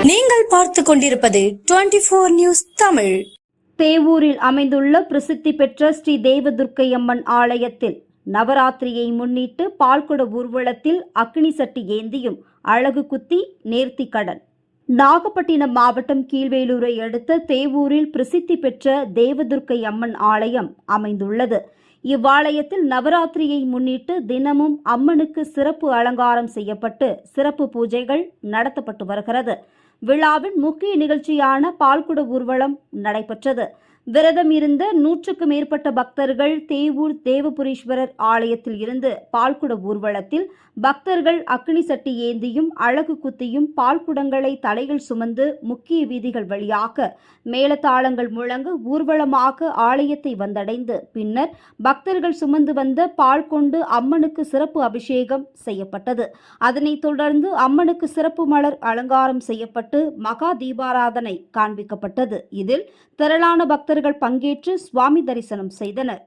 நீங்கள் பார்த்து கொண்டிருப்பது 24 நியூஸ் தமிழ். தேவூரில் அமைந்துள்ள பிரசித்தி பெற்ற ஸ்ரீ தேவதுர்க்கையம்மன் ஆலயத்தில் நவராத்திரியை முன்னிட்டு பால்குட ஊர்வலத்தில் அக்னி சட்டி ஏந்தியும் அழகு குத்தி நேர்த்தி கடன். நாகப்பட்டினம் மாவட்டம் கீழ்வேலூரை அடுத்த தேவூரில் பிரசித்தி பெற்ற தேவதுர்க்கை அம்மன் ஆலயம் அமைந்துள்ளது. இவ்வாலயத்தில் நவராத்திரியை முன்னிட்டு தினமும் அம்மனுக்கு சிறப்பு அலங்காரம் செய்யப்பட்டு சிறப்பு பூஜைகள் நடத்தப்பட்டு வருகிறது. விழாவின் முக்கிய நிகழ்ச்சியான பால்குட ஊர்வலம் நடைபெற்றது. விரதம் இருந்த 100க்கும் மேற்பட்ட பக்தர்கள் தேவூர் தேவபுரீஸ்வரர் ஆலயத்தில் இருந்து பால்குட ஊர்வலத்தில் பக்தர்கள் அக்னி சட்டி ஏந்தியும் அழகு குத்தியும் பால்குடங்களை தலையில் சுமந்து முக்கிய வீதிகள் வழியாக மேளதாளங்கள் முழங்க ஊர்வலமாக ஆலயத்தை வந்தடைந்து பின்னர் பக்தர்கள் சுமந்து வந்த பால் கொண்டு அம்மனுக்கு சிறப்பு அபிஷேகம் செய்யப்பட்டது. அதனைத் தொடர்ந்து அம்மனுக்கு சிறப்பு மலர் அலங்காரம் செய்யப்பட்டு மகா தீபாராதனை காண்பிக்கப்பட்டது. இதில் திரளான பக்தர்கள் பங்கேற்று சுவாமி தரிசனம் செய்தனர்.